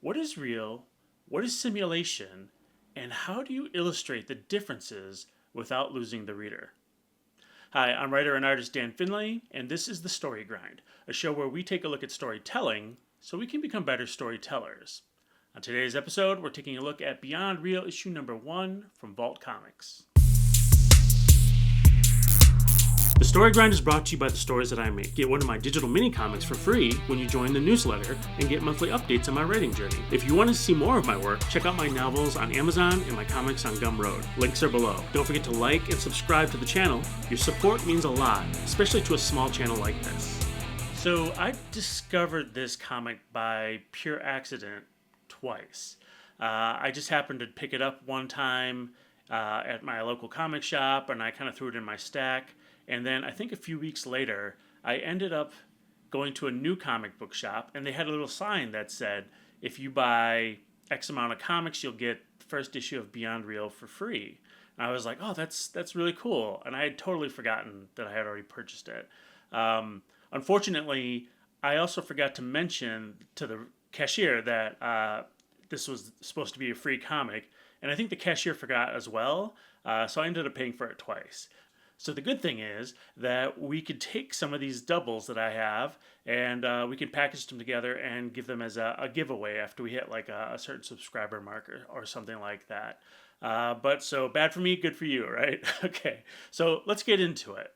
What is real? What is simulation? And how do you illustrate the differences without losing the reader? Hi, I'm writer and artist Dan Finlay, and this is The Story Grind, a show where we take a look at storytelling so we can become better storytellers. On today's episode, we're taking a look at Beyond Real issue number 1 from Vault Comics. The Story Grind is brought to you by the stories that I make. Get one of my digital mini comics for free when you join the newsletter and get monthly updates on my writing journey. If you want to see more of my work, check out my novels on Amazon and my comics on Gumroad. Links are below. Don't forget to like and subscribe to the channel. Your support means a lot, especially to a small channel like this. So I discovered this comic by pure accident twice. I just happened to pick it up one time at my local comic shop, and I kind of threw it in my stack. And then I think a few weeks later, I ended up going to a new comic book shop, and they had a little sign that said, if you buy X amount of comics, you'll get the first issue of Beyond Real for free. And I was like, oh, that's really cool. And I had totally forgotten that I had already purchased it. Unfortunately, I also forgot to mention to the cashier that this was supposed to be a free comic, and I think the cashier forgot as well, so I ended up paying for it twice. So the good thing is that we could take some of these doubles that I have and we can package them together and give them as a giveaway after we hit like a certain subscriber marker or something like that. But so bad for me, good for you, right? Okay, so let's get into it.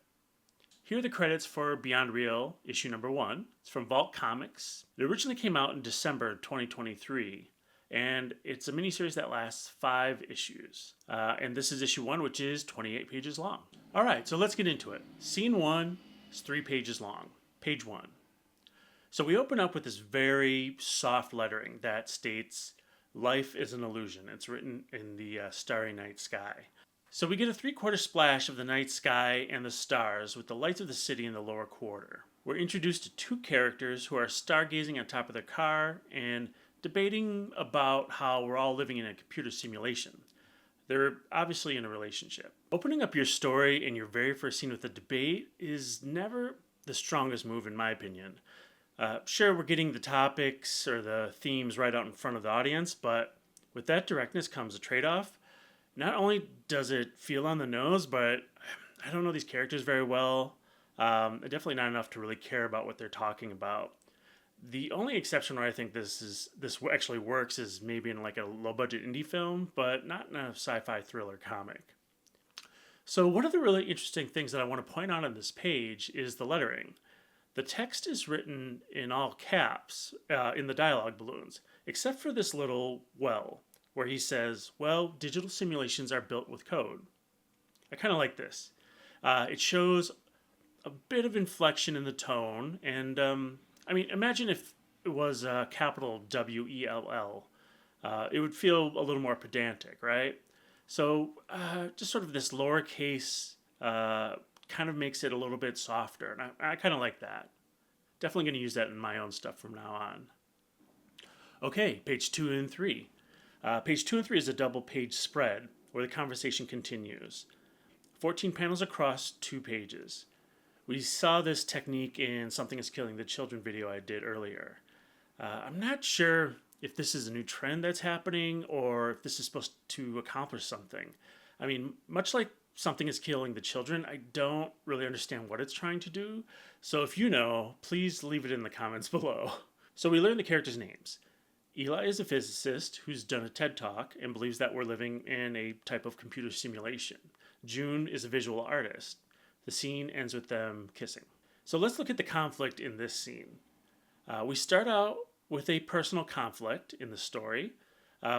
Here are the credits for Beyond Real issue number 1. It's from Vault Comics. It originally came out in December 2023. And it's a miniseries that lasts 5 issues. And this is issue 1, which is 28 pages long. All right, so let's get into it. Scene 1 is 3 pages long. Page 1. So we open up with this very soft lettering that states, "Life is an illusion." It's written in the starry night sky. So we get a 3/4 splash of the night sky and the stars with the lights of the city in the lower quarter. We're introduced to 2 characters who are stargazing on top of their car and debating about how we're all living in a computer simulation. They're obviously in a relationship. Opening up your story in your very first scene with a debate is never the strongest move, in my opinion. Sure, we're getting the topics or the themes right out in front of the audience, but with that directness comes a trade-off. Not only does it feel on the nose, but I don't know these characters very well. Definitely not enough to really care about what they're talking about. The only exception where I think this actually works is maybe in like a low-budget indie film, but not in a sci-fi thriller comic. So one of the really interesting things that I want to point out on this page is the lettering. The text is written in all caps in the dialogue balloons, except for this little well, where he says, well, digital simulations are built with code. I kind of like this. It shows a bit of inflection in the tone, and I mean, imagine if it was capital W-E-L-L. It would feel a little more pedantic, right? So just sort of this lowercase kind of makes it a little bit softer, and I kind of like that. Definitely going to use that in my own stuff from now on. Okay, page 2 and 3. Page 2 and 3 is a double-page spread where the conversation continues. 14 panels across 2 pages. We saw this technique in Something is Killing the Children video I did earlier. I'm not sure if this is a new trend that's happening or if this is supposed to accomplish something. I mean, much like Something is Killing the Children, I don't really understand what it's trying to do. So if you know, please leave it in the comments below. So we learn the characters' names. Eli is a physicist who's done a TED Talk and believes that we're living in a type of computer simulation. June is a visual artist. The scene ends with them kissing. So let's look at the conflict in this scene. We start out with a personal conflict in the story.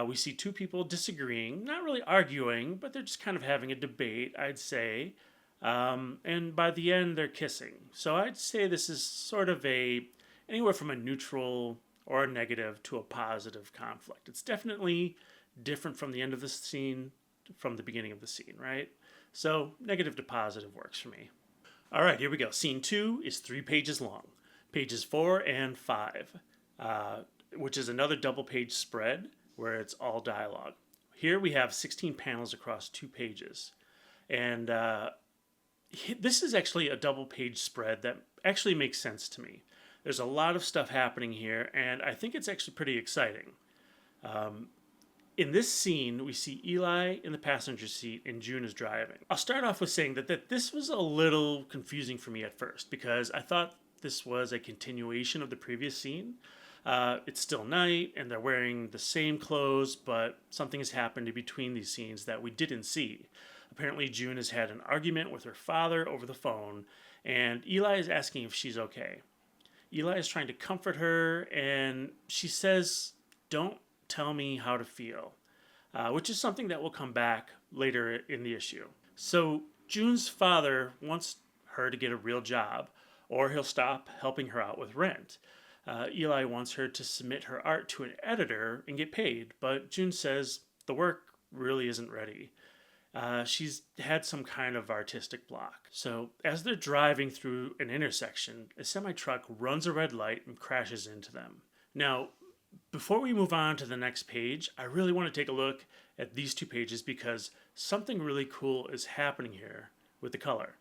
We see 2 people disagreeing, not really arguing, but they're just kind of having a debate, I'd say. And by the end, they're kissing. So I'd say this is sort of anywhere from a neutral or a negative to a positive conflict. It's definitely different from the end of the scene, from the beginning of the scene, right? So negative to positive works for me. All right, here we go. Scene 2 is 3 pages long. Pages 4 and 5, which is another double-page spread where it's all dialogue. Here we have 16 panels across 2 pages. And this is actually a double-page spread that actually makes sense to me. There's a lot of stuff happening here, and I think it's actually pretty exciting. In this scene, we see Eli in the passenger seat and June is driving. I'll start off with saying that this was a little confusing for me at first because I thought this was a continuation of the previous scene. It's still night and they're wearing the same clothes, but something has happened in between these scenes that we didn't see. Apparently, June has had an argument with her father over the phone, and Eli is asking if she's okay. Eli is trying to comfort her, and she says, "Don't tell me how to feel," which is something that will come back later in the issue. So June's father wants her to get a real job, or he'll stop helping her out with rent. Eli wants her to submit her art to an editor and get paid, but June says the work really isn't ready. She's had some kind of artistic block. So, as they're driving through an intersection, a semi truck runs a red light and crashes into them. Now, before we move on to the next page, I really want to take a look at these two pages because something really cool is happening here with the color.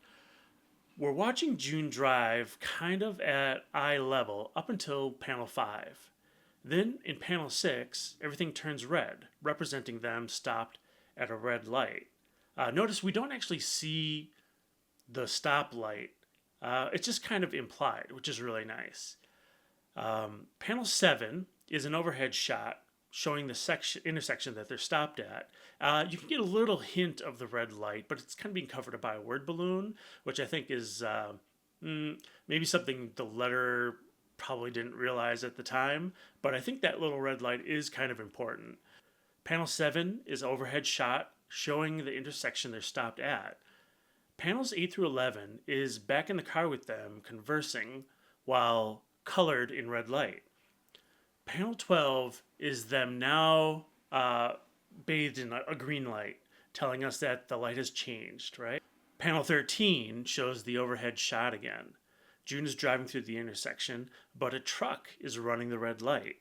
We're watching June drive kind of at eye level up until panel 5. Then in panel 6, everything turns red, representing them stopped at a red light. Notice we don't actually see the stoplight. It's just kind of implied, which is really nice. Panel 7 is an overhead shot showing the intersection that they're stopped at. You can get a little hint of the red light, but it's kind of being covered by a word balloon, which I think is maybe something the letterer probably didn't realize at the time, but I think that little red light is kind of important. Panel 7 is overhead shot showing the intersection they're stopped at. Panels 8 through 11 is back in the car with them conversing while colored in red light. Panel 12 is them now bathed in a green light, telling us that the light has changed, right? Panel 13 shows the overhead shot again. June is driving through the intersection, but a truck is running the red light.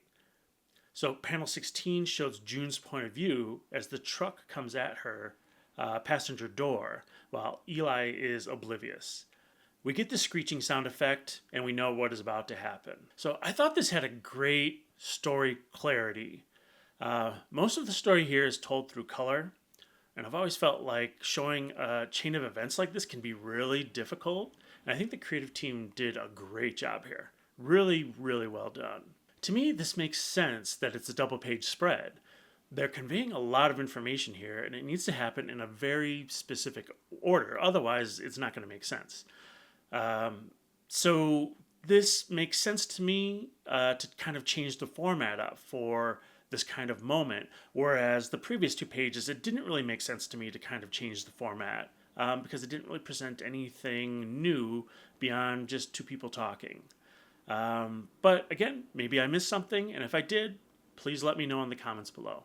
So panel 16 shows June's point of view as the truck comes at her passenger door, while Eli is oblivious. We get the screeching sound effect, and we know what is about to happen. So I thought this had a great story clarity. Most of the story here is told through color, and I've always felt like showing a chain of events like this can be really difficult, and I think the creative team did a great job here. Really, really well done. To me, this makes sense that it's a double-page spread. They're conveying a lot of information here, and it needs to happen in a very specific order. Otherwise, it's not going to make sense. So this makes sense to me to kind of change the format up for this kind of moment, whereas the previous two pages, it didn't really make sense to me to kind of change the format because it didn't really present anything new beyond just two people talking. But again, maybe I missed something, and if I did, please let me know in the comments below.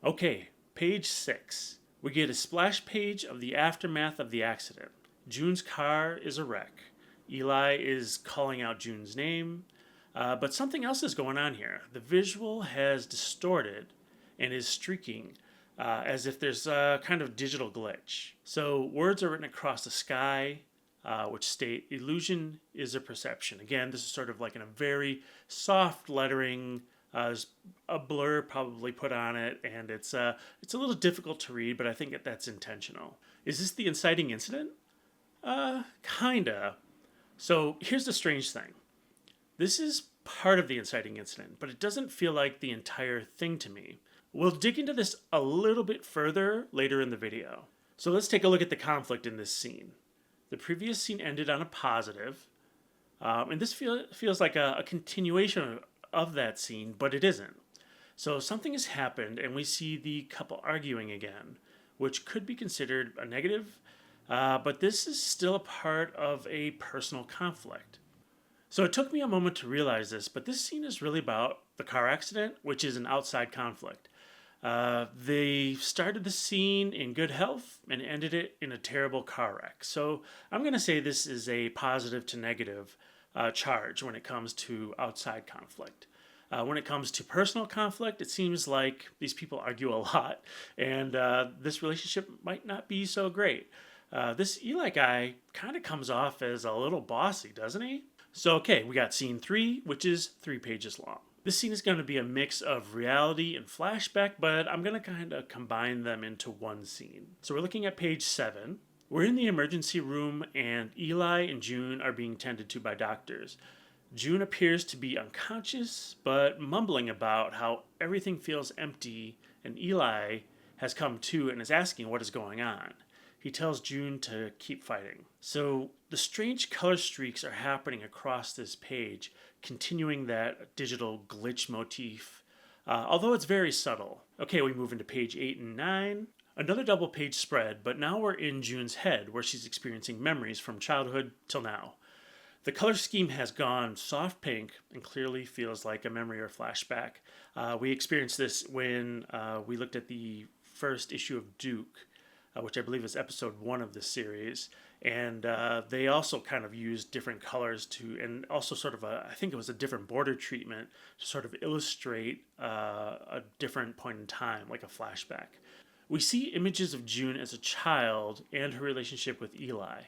Okay, page 6. We get a splash page of the aftermath of the accident. June's car is a wreck. Eli is calling out June's name, but something else is going on here. The visual has distorted and is streaking as if there's a kind of digital glitch. So words are written across the sky, which state, "Illusion is a perception." Again, this is sort of like in a very soft lettering. There's a blur probably put on it, and it's a little difficult to read, but I think that's intentional. Is this the inciting incident? Kinda. So here's the strange thing. This is part of the inciting incident, but it doesn't feel like the entire thing to me. We'll dig into this a little bit further later in the video. So let's take a look at the conflict in this scene. The previous scene ended on a positive, and this feels like a continuation of that scene, but it isn't. So something has happened, and we see the couple arguing again, which could be considered a negative, but this is still a part of a personal conflict. So it took me a moment to realize this, but this scene is really about the car accident, which is an outside conflict. They started the scene in good health and ended it in a terrible car wreck. So I'm going to say this is a positive to negative charge when it comes to outside conflict. When it comes to personal conflict, it seems like these people argue a lot, and this relationship might not be so great. This Eli guy kind of comes off as a little bossy, doesn't he? So, okay, we got scene 3, which is 3 pages long. This scene is going to be a mix of reality and flashback, but I'm going to kind of combine them into one scene. So we're looking at page 7. We're in the emergency room, and Eli and June are being tended to by doctors. June appears to be unconscious, but mumbling about how everything feels empty, and Eli has come to and is asking what is going on. He tells June to keep fighting. So the strange color streaks are happening across this page, continuing that digital glitch motif, although it's very subtle. Okay, we move into page 8 and 9. Another double page spread, but now we're in June's head, where she's experiencing memories from childhood till now. The color scheme has gone soft pink and clearly feels like a memory or flashback. We experienced this when we looked at the first issue of Duke, which I believe is episode 1 of this series. And they also kind of used different colors to, and also sort of I think it was a different border treatment to sort of illustrate a different point in time, like a flashback. We see images of June as a child and her relationship with Eli.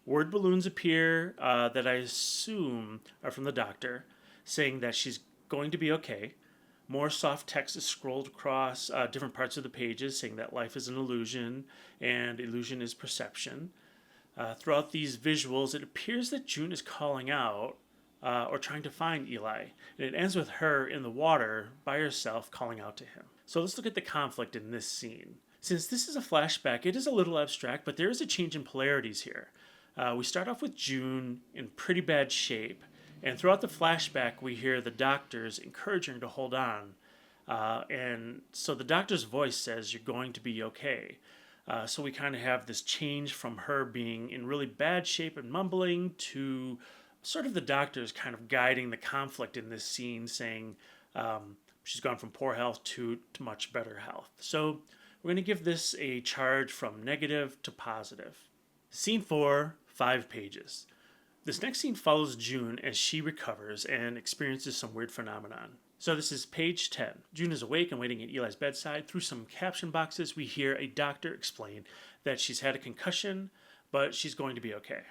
Word balloons appear that I assume are from the doctor, saying that she's going to be okay. More soft text is scrolled across different parts of the pages, saying that life is an illusion and illusion is perception. Throughout these visuals, it appears that June is calling out or trying to find Eli, and it ends with her in the water by herself calling out to him. So let's look at the conflict in this scene. Since this is a flashback, it is a little abstract, but there is a change in polarities here. We start off with June in pretty bad shape, and throughout the flashback, we hear the doctors encouraging her to hold on. And so the doctor's voice says, "You're going to be okay." So we kind of have this change from her being in really bad shape and mumbling to sort of the doctors kind of guiding the conflict in this scene, saying she's gone from poor health to much better health. So we're going to give this a charge from negative to positive. Scene 4, 5 pages. This next scene follows June as she recovers and experiences some weird phenomenon. So this is page 10. June is awake and waiting at Eli's bedside. Through some caption boxes, we hear a doctor explain that she's had a concussion, but she's going to be okay.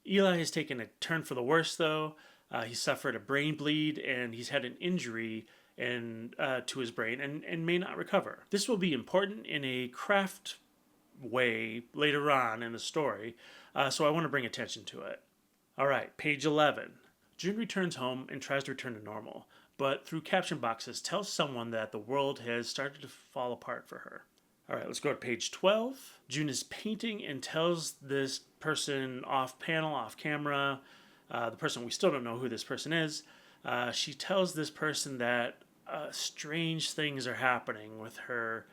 Eli has taken a turn for the worse, though. He suffered a brain bleed, and he's had an injury to his brain and may not recover. This will be important in a craft way later on in the story, so I want to bring attention to it. All right, page 11. June returns home and tries to return to normal, but through caption boxes tells someone that the world has started to fall apart for her. All right, let's go to page 12. June is painting and tells this person off panel, off camera, the person, we still don't know who this person is, she tells this person that strange things are happening with her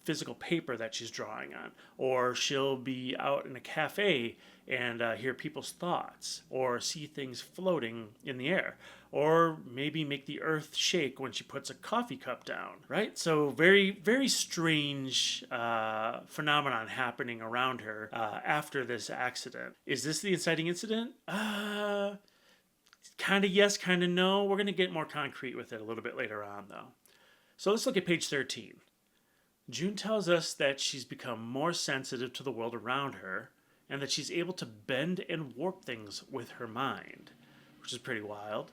physical paper that she's drawing on, or she'll be out in a cafe and hear people's thoughts, or see things floating in the air, or maybe make the earth shake when she puts a coffee cup down, right? So very, very strange phenomenon happening around her after this accident. Is this the inciting incident? Kind of yes, kind of no. We're going to get more concrete with it a little bit later on, though. So let's look at page 13. June tells us that she's become more sensitive to the world around her and that she's able to bend and warp things with her mind, which is pretty wild.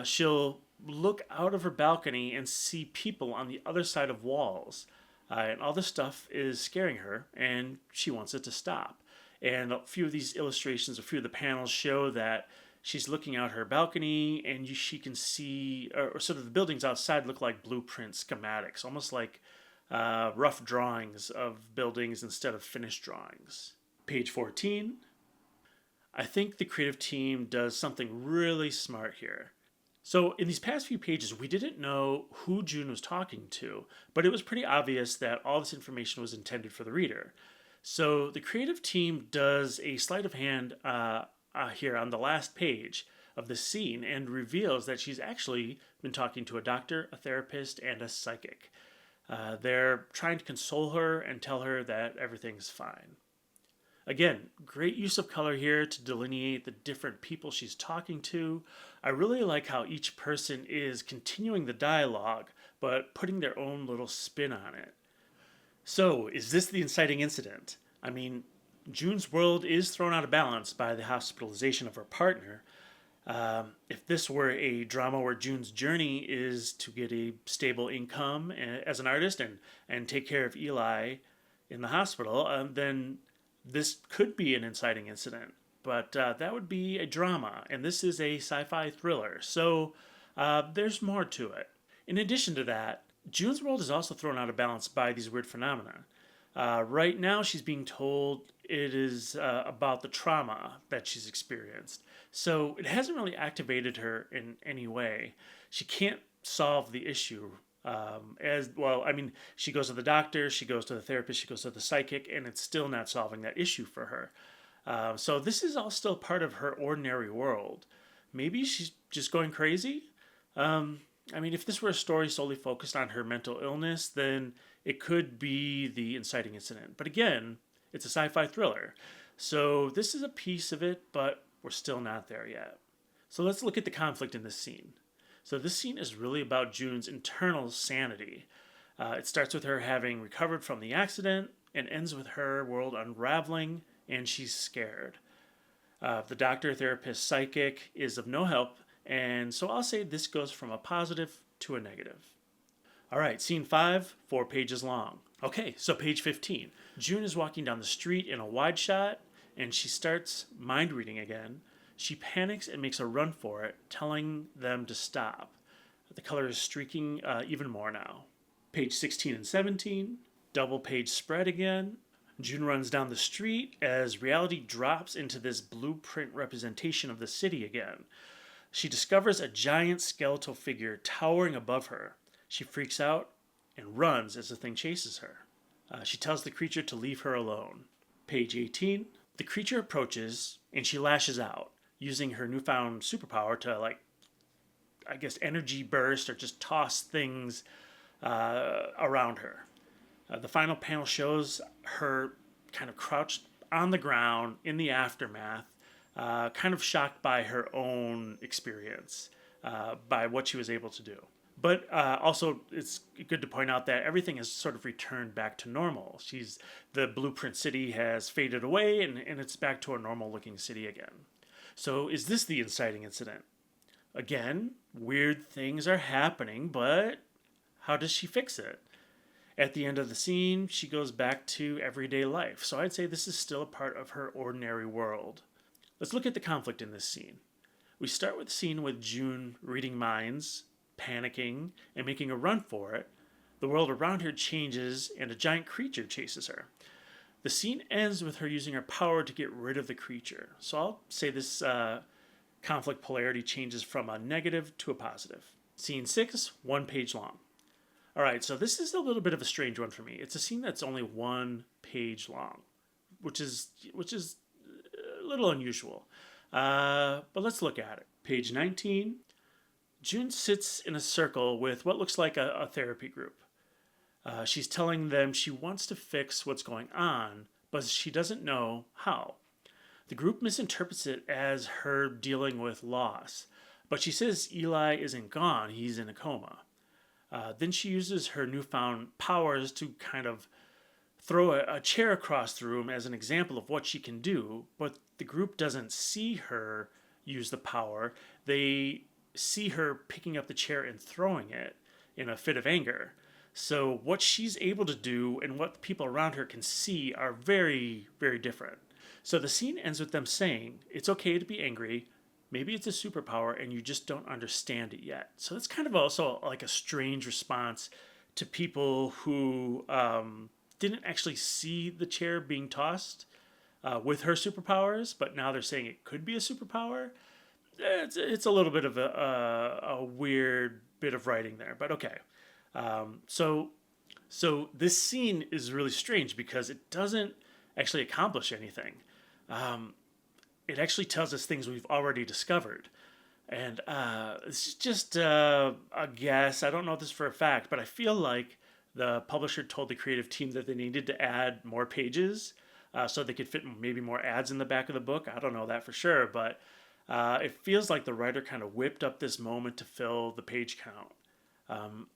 She'll look out of her balcony and see people on the other side of walls, and all this stuff is scaring her, and she wants it to stop. And a few of these illustrations, a few of the panels show that she's looking out her balcony, and she can see, or sort of the buildings outside look like blueprint schematics, almost like rough drawings of buildings instead of finished drawings. Page 14. I think the creative team does something really smart here. So in these past few pages, we didn't know who June was talking to, but it was pretty obvious that all this information was intended for the reader. So the creative team does a sleight of hand here on the last page of the scene and reveals that she's actually been talking to a doctor, a therapist, and a psychic. They're trying to console her and tell her that everything's fine. Again, great use of color here to delineate the different people she's talking to. I really like how each person is continuing the dialogue, but putting their own little spin on it. So, is this the inciting incident? I mean, June's world is thrown out of balance by the hospitalization of her partner. If this were a drama where June's journey is to get a stable income as an artist and take care of Eli in the hospital, then this could be an inciting incident. But that would be a drama, and this is a sci fi thriller. So there's more to it. In addition to that, June's world is also thrown out of balance by these weird phenomena. Right now, she's being told it is about the trauma that she's experienced. So it hasn't really activated her in any way. She can't solve the issue. As well, I mean, she goes to the doctor, she goes to the therapist, she goes to the psychic, and it's still not solving that issue for her. So this is all still part of her ordinary world. Maybe she's just going crazy. I mean, if this were a story solely focused on her mental illness, then it could be the inciting incident. But again, it's a sci fi thriller. So this is a piece of it, but we're still not there yet. So let's look at the conflict in this scene. So this scene is really about June's internal sanity. It starts with her having recovered from the accident and ends with her world unraveling and she's scared. The doctor, therapist, psychic is of no help, and so I'll say this goes from a positive to a negative. All right, scene 5, 4 pages long. Okay, so page 15. June is walking down the street in a wide shot, and she starts mind reading again. She panics and makes a run for it, telling them to stop. The color is streaking even more now. Page 16 and 17, double page spread again. June runs down the street as reality drops into this blueprint representation of the city again. She discovers a giant skeletal figure towering above her. She freaks out and runs as the thing chases her. She tells the creature to leave her alone. Page 18. The creature approaches and she lashes out, using her newfound superpower to, I guess, energy burst or just toss things around her. The final panel shows her kind of crouched on the ground in the aftermath, kind of shocked by her own experience, by what she was able to do. But also, it's good to point out that everything has sort of returned back to normal. The blueprint city has faded away, and it's back to a normal-looking city again. So, is this the inciting incident? Again, weird things are happening, but how does she fix it? At the end of the scene, she goes back to everyday life. So I'd say this is still a part of her ordinary world. Let's look at the conflict in this scene. We start with the scene with June reading minds, panicking, and making a run for it. The world around her changes, and a giant creature chases her. The scene ends with her using her power to get rid of the creature. So I'll say this conflict polarity changes from a negative to a positive. Scene 6, 1 page long. All right, so this is a little bit of a strange one for me. It's a scene that's only 1 page long, which is a little unusual. But let's look at it. Page 19. June sits in a circle with what looks like a therapy group. She's telling them she wants to fix what's going on, but she doesn't know how. The group misinterprets it as her dealing with loss, but she says Eli isn't gone, he's in a coma. Then she uses her newfound powers to kind of throw a chair across the room as an example of what she can do, but the group doesn't see her use the power. They see her picking up the chair and throwing it in a fit of anger. So what she's able to do and what the people around her can see are very, very different. So the scene ends with them saying, it's okay to be angry. Maybe it's a superpower and you just don't understand it yet. So that's kind of also like a strange response to people who didn't actually see the chair being tossed with her superpowers, but now they're saying it could be a superpower. It's a little bit of a weird bit of writing there, but okay. So this scene is really strange because it doesn't actually accomplish anything. It actually tells us things we've already discovered. And it's just a guess. I don't know this for a fact, but I feel like the publisher told the creative team that they needed to add more pages so they could fit maybe more ads in the back of the book. I don't know that for sure, but it feels like the writer kind of whipped up this moment to fill the page count.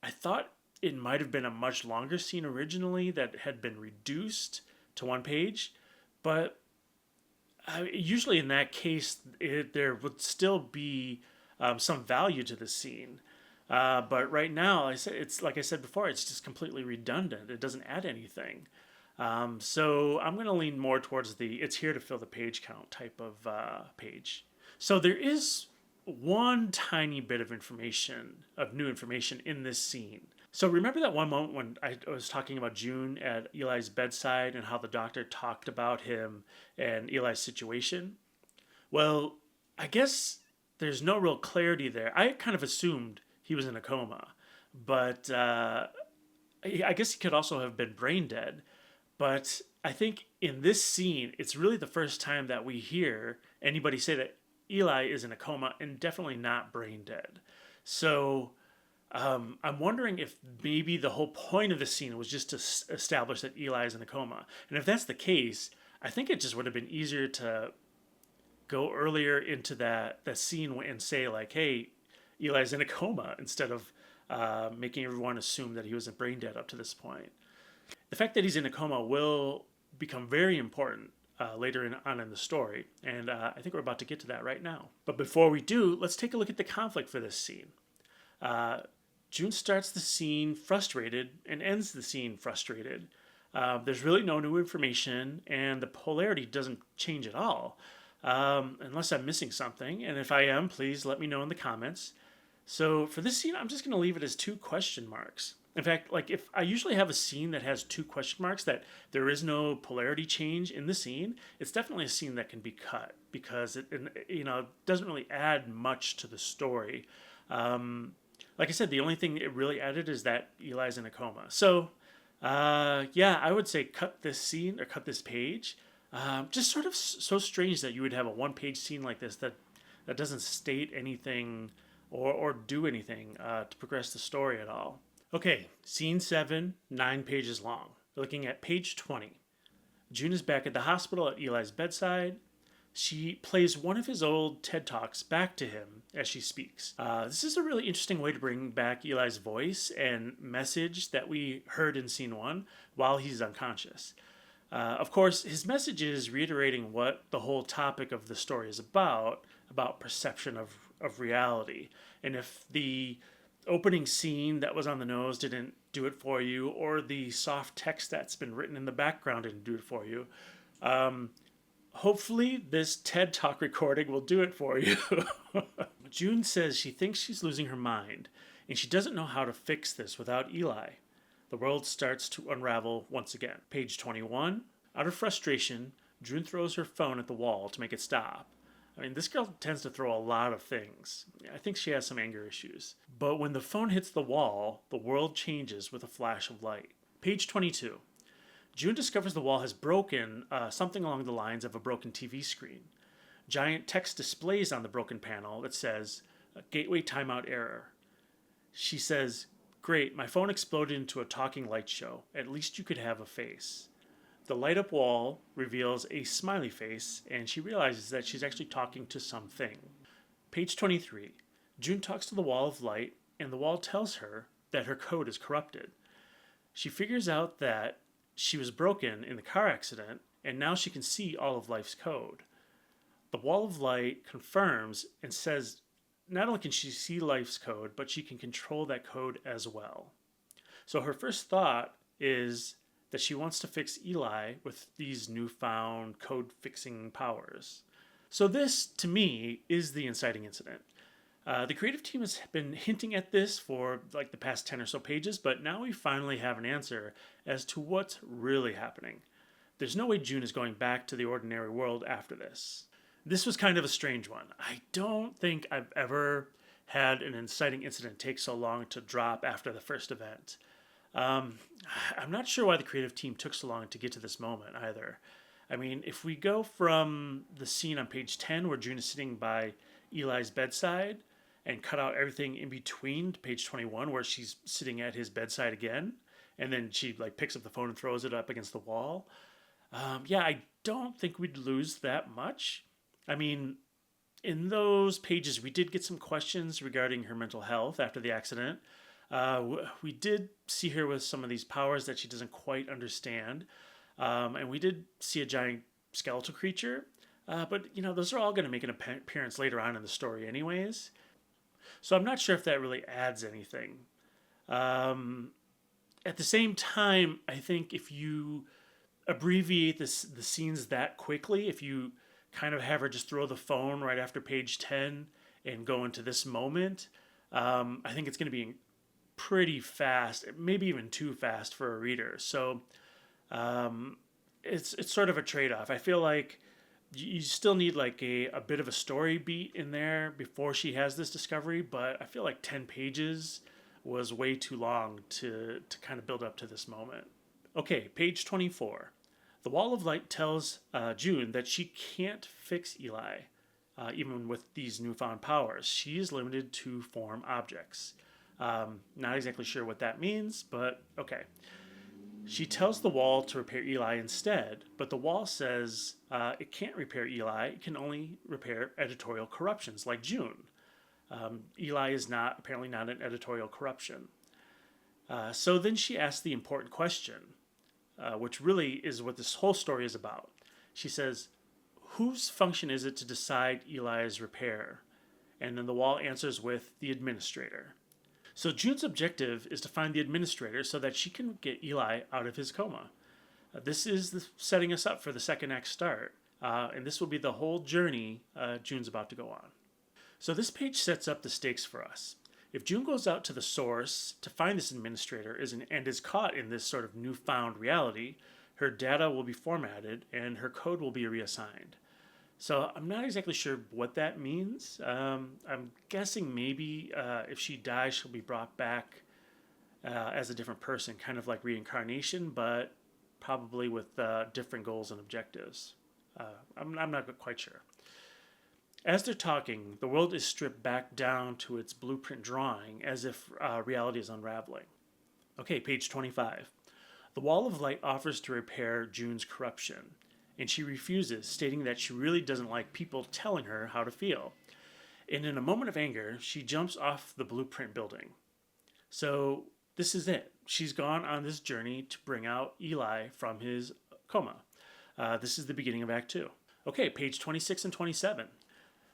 I thought it might have been a much longer scene originally that had been reduced to 1 page, but Usually in that case, there would still be some value to the scene. But right now, it's like I said before, it's just completely redundant. It doesn't add anything. So I'm going to lean more towards the it's here to fill the page count type of page. So there is one tiny bit of new information in this scene. So remember that one moment when I was talking about June at Eli's bedside and how the doctor talked about him and Eli's situation? Well, I guess there's no real clarity there. I kind of assumed he was in a coma, but I guess he could also have been brain dead. But I think in this scene, it's really the first time that we hear anybody say that Eli is in a coma and definitely not brain dead. So I'm wondering if maybe the whole point of the scene was just to establish that Eli is in a coma. And if that's the case, I think it just would have been easier to go earlier into that scene and say like, "Hey, Eli's in a coma," instead of making everyone assume that he wasn't brain dead up to this point. The fact that he's in a coma will become very important on in the story, and I think we're about to get to that right now. But before we do, let's take a look at the conflict for this scene. Uh, June starts the scene frustrated and ends the scene frustrated. There's really no new information, and the polarity doesn't change at all, unless I'm missing something. And if I am, please let me know in the comments. So for this scene, I'm just going to leave it as 2 question marks. In fact, like if I usually have a scene that has 2 question marks, that there is no polarity change in the scene, it's definitely a scene that can be cut because it doesn't really add much to the story. Like I said, the only thing it really added is that Eli's in a coma. So, yeah, I would say cut this scene or cut this page. Just sort of so strange that you would have a 1-page scene like this that doesn't state anything or do anything to progress the story at all. Okay, scene 7, 9 pages long. We're looking at page 20. June is back at the hospital at Eli's bedside. She plays one of his old TED Talks back to him as she speaks. This is a really interesting way to bring back Eli's voice and message that we heard in scene 1 while he's unconscious. Of course, his message is reiterating what the whole topic of the story is about perception of reality. And if the opening scene that was on the nose didn't do it for you, or the soft text that's been written in the background didn't do it for you, hopefully this TED Talk recording will do it for you. June says she thinks she's losing her mind, and she doesn't know how to fix this without Eli. The world starts to unravel once again. Page 21. Out of frustration, June throws her phone at the wall to make it stop. I mean, this girl tends to throw a lot of things. I think she has some anger issues. But when the phone hits the wall, the world changes with a flash of light. Page 22. June discovers the wall has broken, something along the lines of a broken TV screen. Giant text displays on the broken panel that says, "Gateway timeout error." She says, "Great, my phone exploded into a talking light show. At least you could have a face." The light up wall reveals a smiley face, and she realizes that she's actually talking to something. Page 23. June talks to the wall of light, and the wall tells her that her code is corrupted. She figures out that she was broken in the car accident, and now she can see all of life's code. The wall of light confirms and says not only can she see life's code, but she can control that code as well. So her first thought is that she wants to fix Eli with these newfound code fixing powers. So this, to me, is the inciting incident. The creative team has been hinting at this for like the past 10 or so pages, but now we finally have an answer as to what's really happening. There's no way June is going back to the ordinary world after this. This was kind of a strange one. I don't think I've ever had an inciting incident take so long to drop after the first event. I'm not sure why the creative team took so long to get to this moment either. I mean, if we go from the scene on page 10 where June is sitting by Eli's bedside and cut out everything in between to page 21 where she's sitting at his bedside again, and then she like picks up the phone and throws it up against the wall. Yeah, I don't think we'd lose that much. I mean, in those pages, we did get some questions regarding her mental health after the accident. We did see her with some of these powers that she doesn't quite understand. And we did see a giant skeletal creature. But, those are all going to make an appearance later on in the story, anyways. So I'm not sure if that really adds anything. Um, at the same time, I think if you abbreviate the scenes that quickly, if you kind of have her just throw the phone right after page 10 and go into this moment, I think it's going to be pretty fast, maybe even too fast for a reader. So it's sort of a trade-off. I feel like you still need like a bit of a story beat in there before she has this discovery, but I feel like 10 pages was way too long to kind of build up to this moment. Okay, page 24. The Wall of Light tells June that she can't fix Eli, even with these newfound powers. She is limited to form objects. Not exactly sure what that means, but okay. She tells the wall to repair Eli instead, but the wall says it can't repair Eli, it can only repair editorial corruptions like June. Eli is apparently not an editorial corruption. So then she asks the important question, which really is what this whole story is about. She says, whose function is it to decide Eli's repair? And then the wall answers with the administrator. So June's objective is to find the administrator so that she can get Eli out of his coma. This is setting us up for the second act start, and this will be the whole journey June's about to go on. So this page sets up the stakes for us. If June goes out to the source to find this administrator and is caught in this sort of newfound reality, her data will be formatted and her code will be reassigned. So I'm not exactly sure what that means. I'm guessing maybe if she dies, she'll be brought back as a different person, kind of like reincarnation, but probably with different goals and objectives. I'm not quite sure. As they're talking, the world is stripped back down to its blueprint drawing as if reality is unraveling. Okay, page 25. The Wall of Light offers to repair June's corruption, and she refuses, stating that she really doesn't like people telling her how to feel. And in a moment of anger, she jumps off the blueprint building. So this is it. She's gone on this journey to bring out Eli from his coma. This is the beginning of Act 2. Okay, page 26 and 27.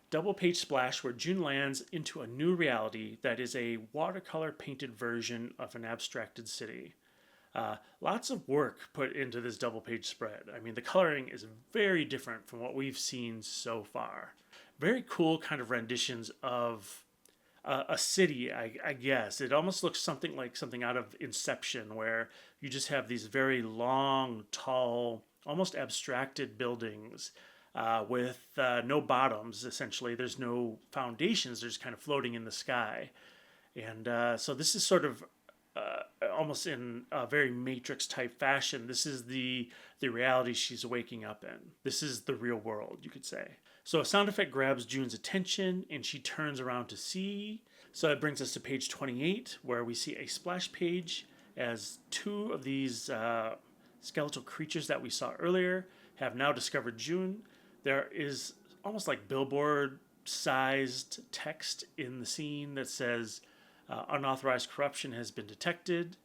Double page splash where June lands into a new reality that is a watercolor painted version of an abstracted city. Lots of work put into this double page spread. I mean, the coloring is very different from what we've seen so far. Very cool kind of renditions of a city, I guess. It almost looks something like something out of Inception, where you just have these very long, tall, almost abstracted buildings with no bottoms, essentially. There's no foundations, they're just kind of floating in the sky. And so this is sort of almost in a very Matrix type fashion. This is the reality she's waking up in. This is the real world, you could say. So a sound effect grabs June's attention and she turns around to see. So it brings us to page 28, where we see a splash page as two of these skeletal creatures that we saw earlier have now discovered June. There is almost like billboard sized text in the scene that says unauthorized corruption has been detected,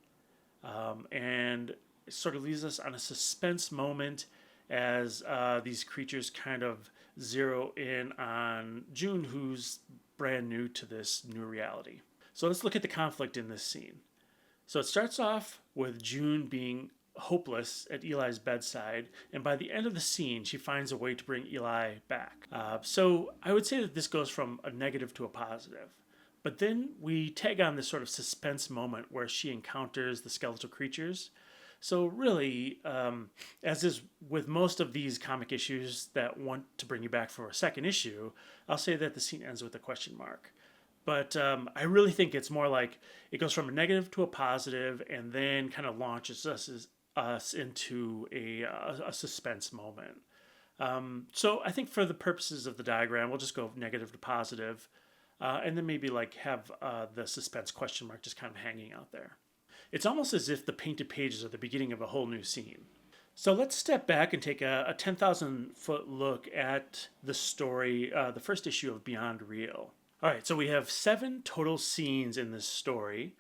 and it sort of leaves us on a suspense moment as these creatures kind of zero in on June, who's brand new to this new reality. So let's look at the conflict in this scene. So it starts off with June being hopeless at Eli's bedside, and by the end of the scene, she finds a way to bring Eli back. So I would say that this goes from a negative to a positive. But then we tag on this sort of suspense moment where she encounters the skeletal creatures. So really, as is with most of these comic issues that want to bring you back for a second issue, I'll say that the scene ends with a question mark. But I really think it's more like it goes from a negative to a positive and then kind of launches us into a suspense moment. So I think for the purposes of the diagram, we'll just go negative to positive. And then maybe like have the suspense question mark just kind of hanging out there. It's almost as if the painted pages are the beginning of a whole new scene. So let's step back and take a 10,000 foot look at the story, the first issue of Beyond Real. All right, so we have 7 total scenes in this story.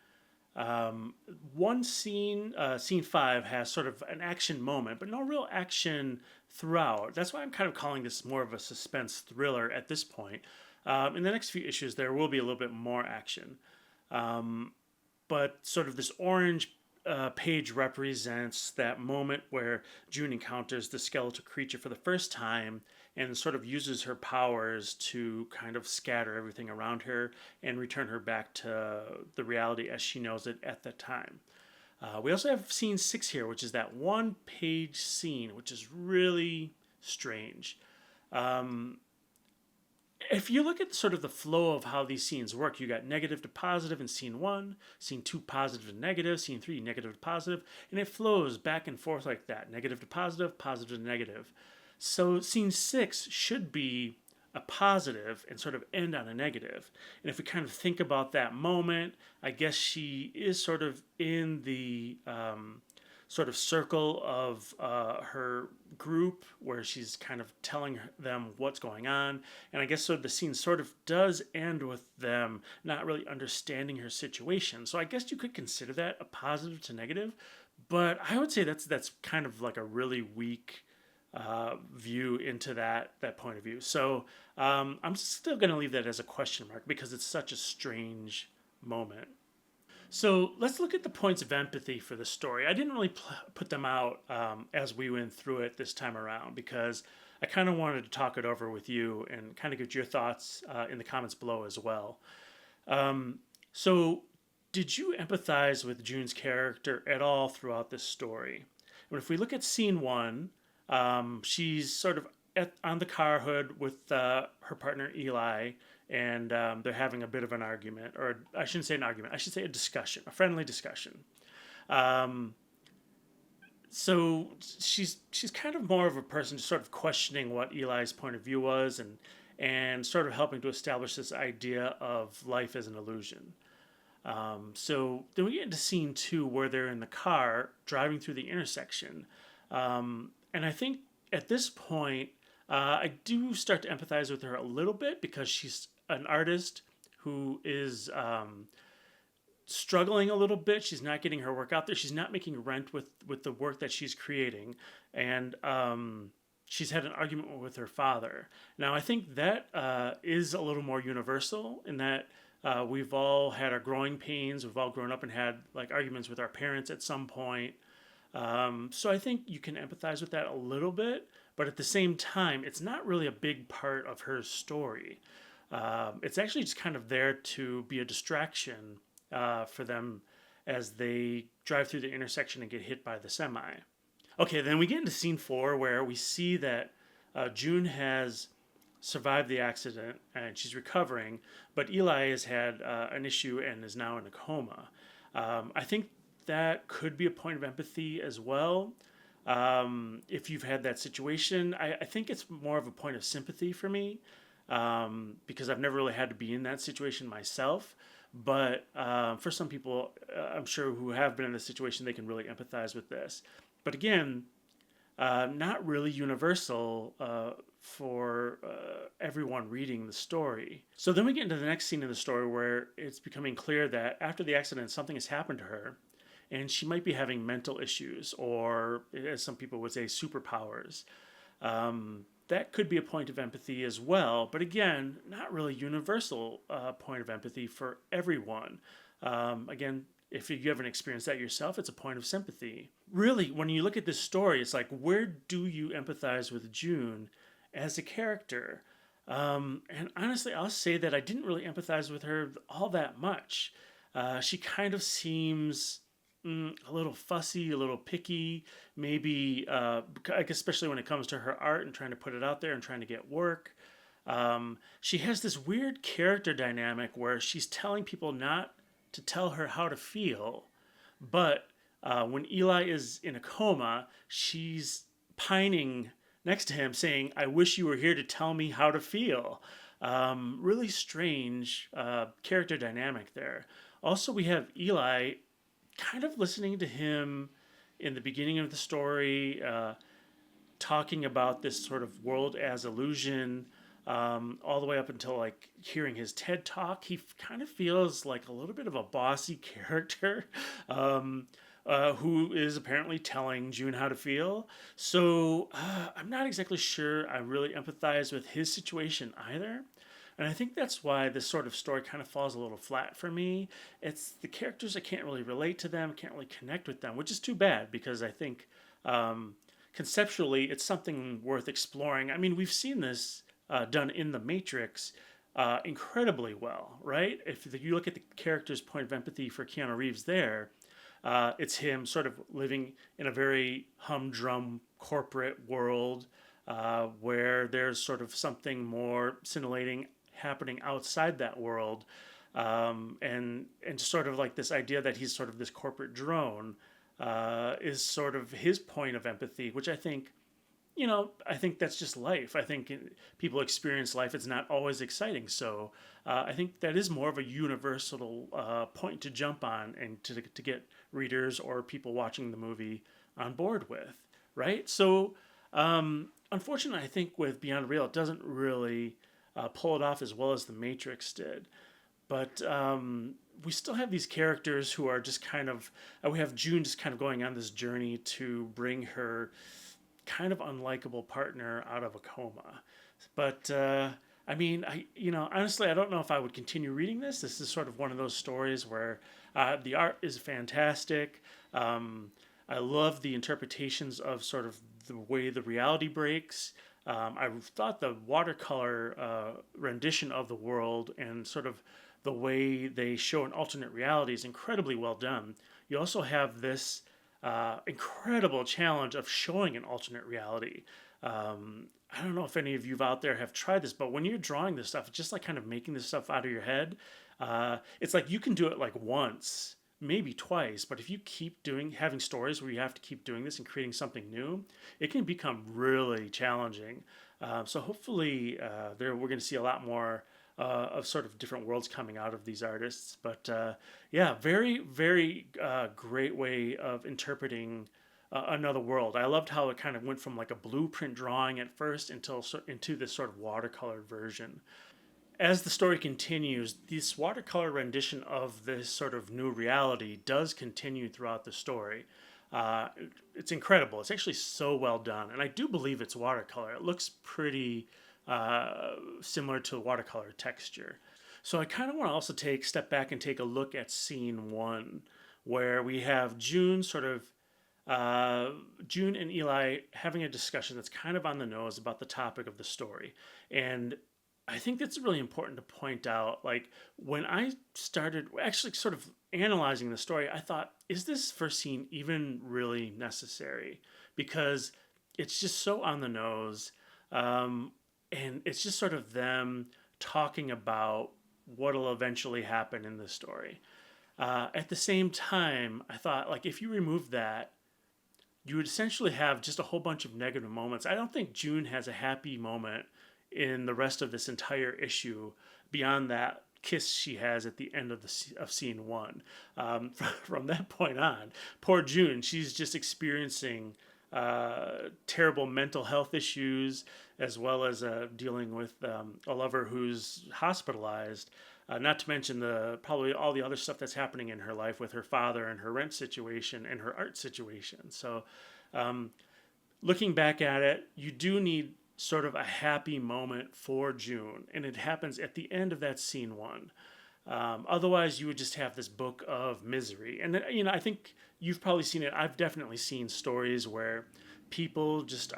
Um, One scene, scene five, has sort of an action moment, but no real action throughout. That's why I'm kind of calling this more of a suspense thriller at this point. In the next few issues, there will be a little bit more action. Um, but sort of this orange page represents that moment where June encounters the skeletal creature for the first time and sort of uses her powers to kind of scatter everything around her and return her back to the reality as she knows it at that time. We also have scene six here, which is that one page scene, which is really strange. Um, if you look at sort of the flow of how these scenes work, you got negative to positive in scene one, scene two positive to negative, scene three negative to positive, and it flows back and forth like that, negative to positive, positive to negative. So scene six should be a positive and sort of end on a negative. And if we kind of think about that moment, I guess she is sort of in the sort of circle of her group where she's kind of telling them what's going on. And I guess so the scene sort of does end with them not really understanding her situation. So I guess you could consider that a positive to negative, but I would say that's kind of like a really weak view into that point of view. So I'm still going to leave that as a question mark because it's such a strange moment. So let's look at the points of empathy for the story. I didn't really put them out as we went through it this time around because I kind of wanted to talk it over with you and kind of get your thoughts in the comments below as well. So, did you empathize with June's character at all throughout this story? And if we look at scene one, she's sort of on the car hood with her partner Eli, and they're having a bit of an argument, or I shouldn't say an argument, I should say a discussion, a friendly discussion. Um, so she's kind of more of a person just sort of questioning what Eli's point of view was, and sort of helping to establish this idea of life as an illusion. So then we get into scene two where they're in the car driving through the intersection. And I think at this point, I do start to empathize with her a little bit because she's an artist who is struggling a little bit. She's not getting her work out there. She's not making rent with the work that she's creating. And she's had an argument with her father. Now, I think that is a little more universal in that we've all had our growing pains. We've all grown up and had like arguments with our parents at some point. So I think you can empathize with that a little bit, but at the same time, it's not really a big part of her story. It's actually just kind of there to be a distraction for them as they drive through the intersection and get hit by the semi. Okay, then we get into scene four where we see that June has survived the accident and she's recovering, but Eli has had an issue and is now in a coma. I think that could be a point of empathy as well. If you've had that situation, I think it's more of a point of sympathy for me because I've never really had to be in that situation myself. But for some people, I'm sure who have been in this situation, they can really empathize with this. But again, not really universal for everyone reading the story. So then we get into the next scene in the story where it's becoming clear that after the accident, something has happened to her and she might be having mental issues or, as some people would say, superpowers. That could be a point of empathy as well, but again, not really universal point of empathy for everyone. Again, if you haven't experienced that yourself, it's a point of sympathy. Really, when you look at this story, it's like, where do you empathize with June as a character? And honestly, I'll say that I didn't really empathize with her all that much. She kind of seems a little fussy, a little picky, maybe, especially when it comes to her art and trying to put it out there and trying to get work. She has this weird character dynamic where she's telling people not to tell her how to feel, but when Eli is in a coma, she's pining next to him saying, I wish you were here to tell me how to feel. Really strange character dynamic there. Also, we have Eli kind of listening to him in the beginning of the story, talking about this sort of world as illusion. all the way up until like hearing his TED talk. He kind of feels like a little bit of a bossy character. Um, who is apparently telling June how to feel. So I'm not exactly sure I really empathize with his situation either. And I think that's why this sort of story kind of falls a little flat for me. It's the characters, I can't really relate to them, can't really connect with them, which is too bad because I think um, conceptually it's something worth exploring. I mean, we've seen this done in The Matrix incredibly well, right? If you look at the character's point of empathy for Keanu Reeves there, it's him sort of living in a very humdrum corporate world where there's sort of something more scintillating happening outside that world, and sort of like this idea that he's sort of this corporate drone is sort of his point of empathy, which I think, I think that's just life. I think people experience life. It's not always exciting. So I think that is more of a universal point to jump on and to get readers or people watching the movie on board with, right? So unfortunately, I think with Beyond Real, it doesn't really pull it off as well as The Matrix did. But we still have these characters who are just kind of, we have June just kind of going on this journey to bring her kind of unlikable partner out of a coma. But I mean, honestly, I don't know if I would continue reading this. This is sort of one of those stories where the art is fantastic. I love the interpretations of sort of the way the reality breaks. I thought the watercolor rendition of the world and sort of the way they show an alternate reality is incredibly well done. You also have this incredible challenge of showing an alternate reality. I don't know if any of you out there have tried this, but when you're drawing this stuff, it's just like kind of making this stuff out of your head. It's like you can do it like once, maybe twice, but if you keep having stories where you have to keep doing this and creating something new, it can become really challenging. So hopefully, we're going to see a lot more of sort of different worlds coming out of these artists. But yeah, very, very great way of interpreting another world. I loved how it kind of went from like a blueprint drawing at first into this sort of watercolored version. As the story continues, this watercolor rendition of this sort of new reality does continue throughout the story. Uh, it's incredible. It's actually so well done, and I do believe it's watercolor. It looks pretty similar to watercolor texture. So I kind of want to also step back and take a look at scene one, where we have June and Eli having a discussion that's kind of on the nose about the topic of the story. And I think that's really important to point out. Like, when I started actually sort of analyzing the story, I thought, is this first scene even really necessary? Because it's just so on the nose. And it's just sort of them talking about what'll eventually happen in the story. At the same time, I thought, like, if you remove that, you would essentially have just a whole bunch of negative moments. I don't think June has a happy moment in the rest of this entire issue beyond that kiss she has at the end of scene one. From that point on, poor June, she's just experiencing terrible mental health issues, as well as dealing with a lover who's hospitalized. Not to mention probably all the other stuff that's happening in her life with her father and her rent situation and her art situation. So, looking back at it, you do need sort of a happy moment for June, and it happens at the end of that scene one. Otherwise, you would just have this book of misery. And I think you've probably seen it. I've definitely seen stories where people just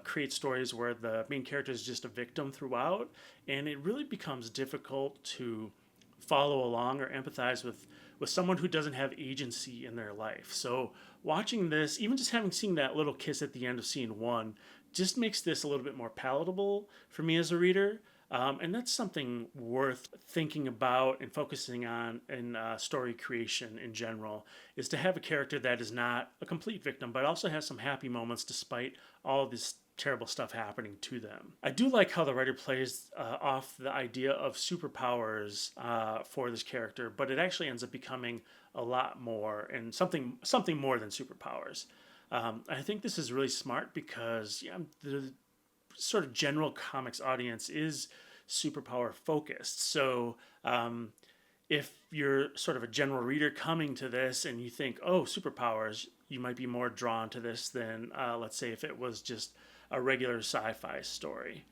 create stories where the main character is just a victim throughout, and it really becomes difficult to follow along or empathize with someone who doesn't have agency in their life. So watching this, even just having seen that little kiss at the end of scene one, just makes this a little bit more palatable for me as a reader. And that's something worth thinking about and focusing on in story creation in general, is to have a character that is not a complete victim, but also has some happy moments despite all this terrible stuff happening to them. I do like how the writer plays off the idea of superpowers for this character, but it actually ends up becoming a lot more and something more than superpowers. I think this is really smart because sort of general comics audience is superpower focused. So if you're sort of a general reader coming to this and you think, oh, superpowers, you might be more drawn to this than, let's say, if it was just a regular sci-fi story.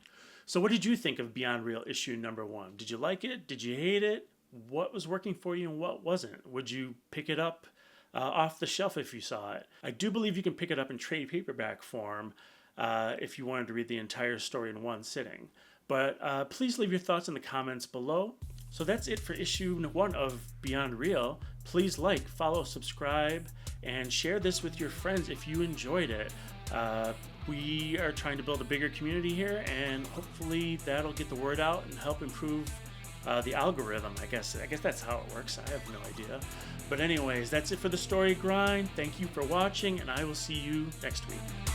So what did you think of Beyond Real issue number 1? Did you like it? Did you hate it? What was working for you and what wasn't? Would you pick it up off the shelf if you saw it? I do believe you can pick it up in trade paperback form if you wanted to read the entire story in one sitting. But please leave your thoughts in the comments below. So that's it for issue 1 of Beyond Real. Please like, follow, subscribe, and share this with your friends if you enjoyed it. We are trying to build a bigger community here, and hopefully that'll get the word out and help improve the algorithm. I guess that's how it works. I have no idea. But anyways, that's it for the Story Grind. Thank you for watching, and I will see you next week.